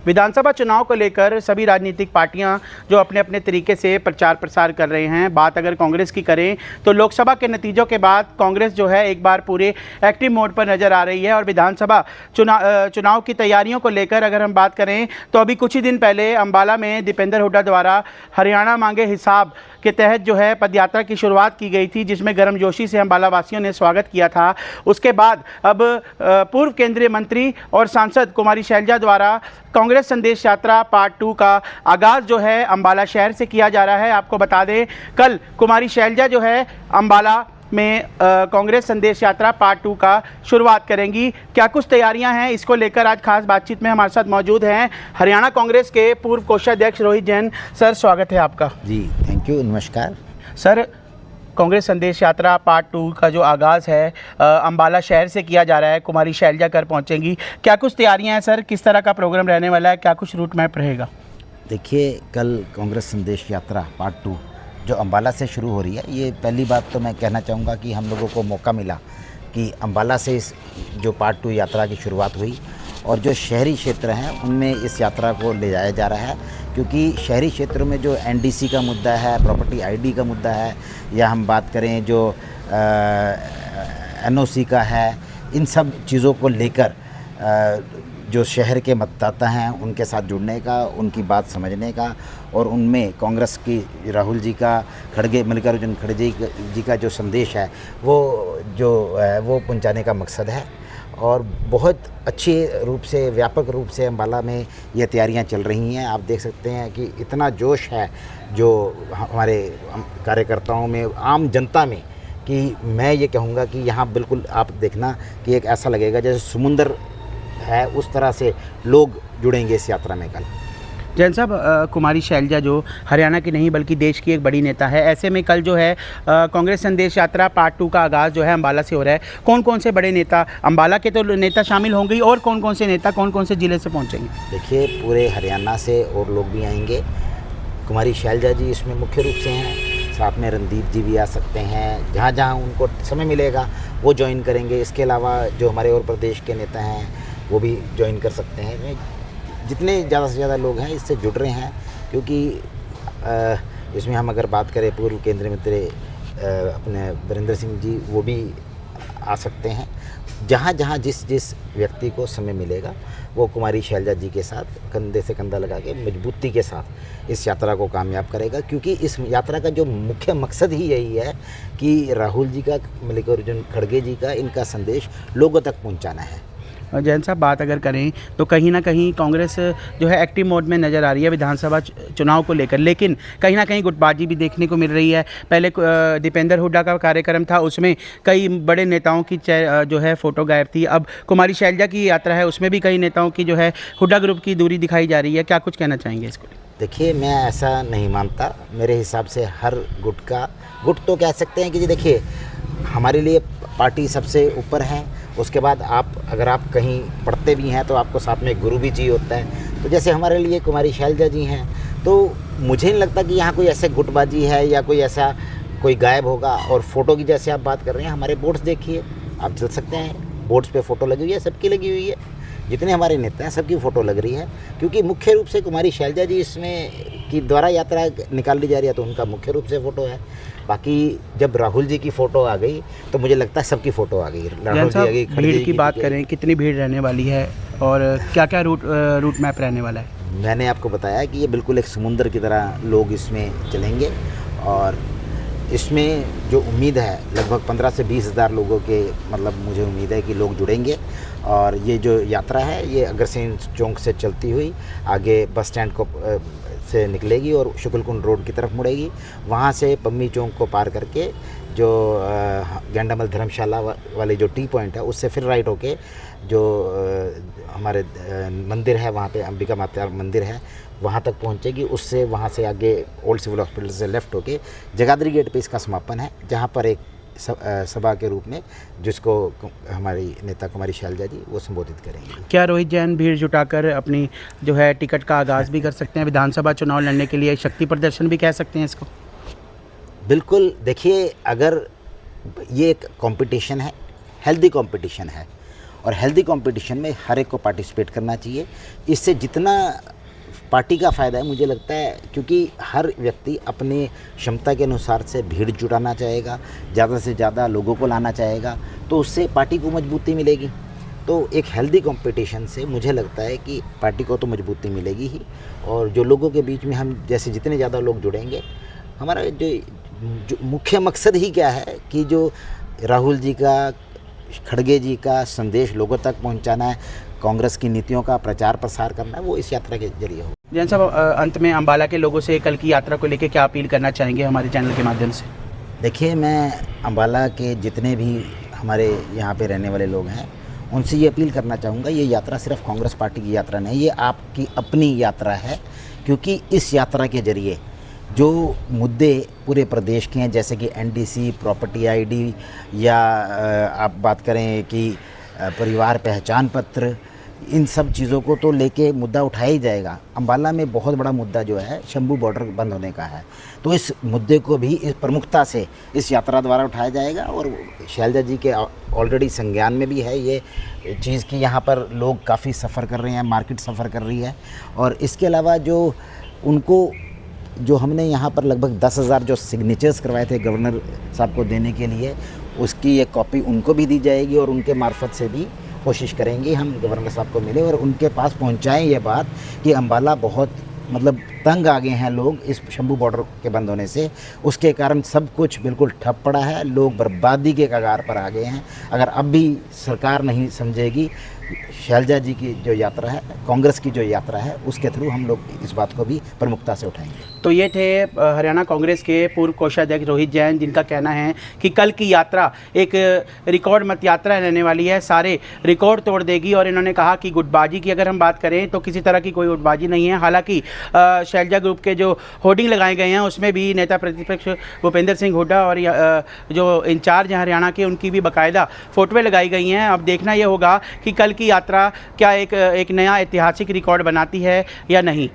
विधानसभा चुनाव को लेकर सभी राजनीतिक पार्टियां जो अपने अपने तरीके से प्रचार प्रसार कर रहे हैं। बात अगर कांग्रेस की करें तो लोकसभा के नतीजों के बाद कांग्रेस जो है एक बार पूरे एक्टिव मोड पर नज़र आ रही है। और विधानसभा चुनाव की तैयारियों को लेकर अगर हम बात करें तो अभी कुछ ही दिन पहले अंबाला में दीपेंद्र हुड्डा द्वारा हरियाणा मांगे हिसाब के तहत जो है पदयात्रा की शुरुआत की गई थी, जिसमें गर्मजोशी से अंबाला वासियों ने स्वागत किया था। उसके बाद अब पूर्व केंद्रीय मंत्री और सांसद कुमारी शैलजा द्वारा कांग्रेस संदेश यात्रा पार्ट 2 का आगाज़ जो है अंबाला शहर से किया जा रहा है। आपको बता दें, कल कुमारी शैलजा जो है अंबाला में कांग्रेस संदेश यात्रा पार्ट 2 का शुरुआत करेंगी। क्या कुछ तैयारियां हैं, इसको लेकर आज खास बातचीत में हमारे साथ मौजूद हैं हरियाणा कांग्रेस के पूर्व कोषाध्यक्ष रोहित जैन। सर, स्वागत है आपका। जी, थैंक यू, नमस्कार। सर, कांग्रेस संदेश यात्रा पार्ट 2 का जो आगाज़ है अंबाला शहर से किया जा रहा है, कुमारी शैलजा कर पहुंचेंगी। क्या कुछ तैयारियां हैं सर, किस तरह का प्रोग्राम रहने वाला है, क्या कुछ रूट मैप रहेगा? देखिए, कल कांग्रेस संदेश यात्रा पार्ट 2 जो अंबाला से शुरू हो रही है, ये पहली बात तो मैं कहना चाहूँगा कि हम लोगों को मौका मिला कि अंबाला से इस जो पार्ट 2 यात्रा की शुरुआत हुई और जो शहरी क्षेत्र हैं उनमें इस यात्रा को ले जाया जा रहा है, क्योंकि शहरी क्षेत्रों में जो एनडीसी का मुद्दा है, प्रॉपर्टी आईडी का मुद्दा है, या हम बात करें जो एनओसी का है, इन सब चीज़ों को लेकर जो शहर के मतदाता हैं उनके साथ जुड़ने का, उनकी बात समझने का और उनमें कांग्रेस की राहुल जी का, मल्लिकार्जुन खड़गे जी का जो संदेश है वो पहुंचाने का मकसद है। और बहुत अच्छे रूप से, व्यापक रूप से अंबाला में ये तैयारियां चल रही हैं। आप देख सकते हैं कि इतना जोश है जो हमारे कार्यकर्ताओं में, आम जनता में, कि मैं ये कहूँगा कि यहाँ बिल्कुल आप देखना कि एक ऐसा लगेगा जैसे समुंदर है, उस तरह से लोग जुड़ेंगे इस यात्रा में कल। जैन साहब, कुमारी शैलजा जो हरियाणा की नहीं बल्कि देश की एक बड़ी नेता है, ऐसे में कल जो है कांग्रेस संदेश यात्रा पार्ट 2 का आगाज़ जो है अंबाला से हो रहा है। कौन कौन से बड़े नेता, अंबाला के तो नेता शामिल होंगे, और कौन कौन से नेता कौन कौन से ज़िले से पहुँचेंगे? देखिए, पूरे हरियाणा से और लोग भी आएंगे। कुमारी शैलजा जी इसमें मुख्य रूप से हैं, साथ में रणदीप जी भी आ सकते हैं। जहाँ जहाँ उनको समय मिलेगा वो ज्वाइन करेंगे। इसके अलावा जो हमारे और प्रदेश के नेता हैं वो भी ज्वाइन कर सकते हैं। जितने ज़्यादा से ज़्यादा लोग हैं इससे जुड़ रहे हैं, क्योंकि इसमें हम अगर बात करें पूर्व केंद्रीय मंत्री अपने वीरेंद्र सिंह जी, वो भी आ सकते हैं। जहाँ जहाँ जिस व्यक्ति को समय मिलेगा वो कुमारी शैलजा जी के साथ कंधे से कंधा लगा के मजबूती के साथ इस यात्रा को कामयाब करेगा, क्योंकि इस यात्रा का जो मुख्य मकसद ही यही है कि राहुल जी का, मल्लिकार्जुन खड़गे जी का, इनका संदेश लोगों तक पहुँचाना है। जैन साहब, बात अगर करें तो कहीं ना कहीं कांग्रेस जो है एक्टिव मोड में नज़र आ रही है विधानसभा चुनाव को लेकर, लेकिन कहीं ना कहीं गुटबाजी भी देखने को मिल रही है। पहले दीपेंद्र हुड्डा का कार्यक्रम था, उसमें कई बड़े नेताओं की जो है फ़ोटो गायब थी। अब कुमारी शैलजा की यात्रा है, उसमें भी कई नेताओं की जो है हुड्डा ग्रुप की दूरी दिखाई जा रही है। क्या कुछ कहना चाहेंगे इसको? देखिए, मैं ऐसा नहीं मानता। मेरे हिसाब से हर गुट तो कह सकते हैं कि जी देखिए, हमारे लिए पार्टी सबसे ऊपर है। उसके बाद अगर आप कहीं पढ़ते भी हैं तो आपको साथ में गुरु भी चाहिए होता है। तो जैसे हमारे लिए कुमारी शैलजा जी हैं, तो मुझे नहीं लगता कि यहाँ कोई ऐसे गुटबाजी है या कोई गायब होगा। और फ़ोटो की जैसे आप बात कर रहे हैं, हमारे बोर्ड्स देखिए, आप चल सकते हैं, बोर्ड्स पे फ़ोटो लगी हुई है, सबकी लगी हुई है। जितने हमारे नेता हैं सबकी फ़ोटो लग रही है, क्योंकि मुख्य रूप से कुमारी शैलजा जी इसमें की द्वारा यात्रा निकाली जा रही है, तो उनका मुख्य रूप से फ़ोटो है। बाकी जब राहुल जी की फ़ोटो आ गई तो मुझे लगता है सबकी फ़ोटो आ गई। राहुल जी आ गई, भीड़ की बात करें, कितनी भीड़ रहने वाली है और क्या क्या रूट मैप रहने वाला है? मैंने आपको बताया कि ये बिल्कुल एक समुंदर की तरह लोग इसमें चलेंगे, और इसमें जो उम्मीद है लगभग 15 से 20 हज़ार लोगों के, मतलब मुझे उम्मीद है कि लोग जुड़ेंगे। और ये जो यात्रा है ये अग्रसेन चौक से चलती हुई आगे बस स्टैंड को से निकलेगी और शुक्लकुंड रोड की तरफ मुड़ेगी। वहाँ से पम्मी चौक को पार करके जो गेंडामल धर्मशाला वाले जो टी पॉइंट है उससे फिर राइट होके जो हमारे मंदिर है, वहाँ पे अंबिका माता मंदिर है, वहाँ तक पहुँचेगी। उससे वहाँ से आगे ओल्ड सिविल हॉस्पिटल से लेफ़्ट होके जगाधरी गेट पे इसका समापन है, जहाँ पर एक सभा के रूप में जिसको हमारी नेता कुमारी शैलजा जी वो संबोधित करेंगे। क्या रोहित जैन भीड़ जुटाकर अपनी जो है टिकट का आगाज़ भी कर सकते हैं, विधानसभा चुनाव लड़ने के लिए शक्ति प्रदर्शन भी कह सकते हैं इसको? बिल्कुल। देखिए, अगर ये एक कंपटीशन है, हेल्दी कंपटीशन है, और हेल्दी कंपटीशन में हर एक को पार्टिसिपेट करना चाहिए। इससे जितना पार्टी का फ़ायदा है मुझे लगता है, क्योंकि हर व्यक्ति अपनी क्षमता के अनुसार से भीड़ जुटाना चाहेगा, ज़्यादा से ज़्यादा लोगों को लाना चाहेगा, तो उससे पार्टी को मजबूती मिलेगी। तो एक हेल्दी कंपटीशन से मुझे लगता है कि पार्टी को तो मजबूती मिलेगी ही, और जो लोगों के बीच में हम जैसे जितने ज़्यादा लोग जुड़ेंगे, हमारा जो मुख्य मकसद ही क्या है कि जो राहुल जी का, खड़गे जी का संदेश लोगों तक पहुंचाना है, कांग्रेस की नीतियों का प्रचार प्रसार करना है, वो इस यात्रा के जरिए हो। जैन साहब, अंत में अम्बाला के लोगों से कल की यात्रा को लेकर क्या अपील करना चाहेंगे हमारे चैनल के माध्यम से? देखिए, मैं अम्बाला के जितने भी हमारे यहाँ पे रहने वाले लोग हैं उनसे ये अपील करना चाहूँगा, ये यात्रा सिर्फ कांग्रेस पार्टी की यात्रा नहीं, ये आपकी अपनी यात्रा है। क्योंकि इस यात्रा के जरिए जो मुद्दे पूरे प्रदेश के हैं, जैसे कि एनडीसी, प्रॉपर्टी आईडी, या आप बात करें कि परिवार पहचान पत्र, इन सब चीज़ों को तो लेके मुद्दा उठाया ही जाएगा। अम्बाला में बहुत बड़ा मुद्दा जो है शंभू बॉर्डर बंद होने का है, तो इस मुद्दे को भी इस प्रमुखता से इस यात्रा द्वारा उठाया जाएगा। और शैलजा जी के ऑलरेडी संज्ञान में भी है ये चीज़ कि यहाँ पर लोग काफ़ी सफ़र कर रहे हैं, मार्केट सफ़र कर रही है। और इसके अलावा जो हमने यहाँ पर लगभग 10,000 जो सिग्नेचर्स करवाए थे गवर्नर साहब को देने के लिए, उसकी एक कॉपी उनको भी दी जाएगी, और उनके मार्फत से भी कोशिश करेंगे हम गवर्नर साहब को मिले और उनके पास पहुंचाएं ये बात कि अम्बाला बहुत मतलब तंग आ गए हैं लोग इस शंभू बॉर्डर के बंद होने से। उसके कारण सब कुछ बिल्कुल ठप पड़ा है, लोग बर्बादी के कगार पर आ गए हैं। अगर अब भी सरकार नहीं समझेगी, शैलजा जी की जो यात्रा है, कांग्रेस की जो यात्रा है, उसके थ्रू हम लोग इस बात को भी प्रमुखता से उठाएंगे। तो ये थे हरियाणा कांग्रेस के पूर्व कोषाध्यक्ष रोहित जैन, जिनका कहना है कि कल की यात्रा एक रिकॉर्ड मत यात्रा रहने वाली है, सारे रिकॉर्ड तोड़ देगी। और इन्होंने कहा कि गुटबाजी की अगर हम बात करें तो किसी तरह की कोई गुटबाजी नहीं है। हालांकि शैलजा ग्रुप के जो होर्डिंग लगाए गए हैं उसमें भी नेता प्रतिपक्ष भूपेंद्र सिंह हुड्डा और जो इंचार्ज हैं हरियाणा के, उनकी भी बाकायदा फोटोएं लगाई गई हैं। अब देखना ये होगा कि कल की यात्रा क्या एक नया ऐतिहासिक रिकॉर्ड बनाती है या नहीं।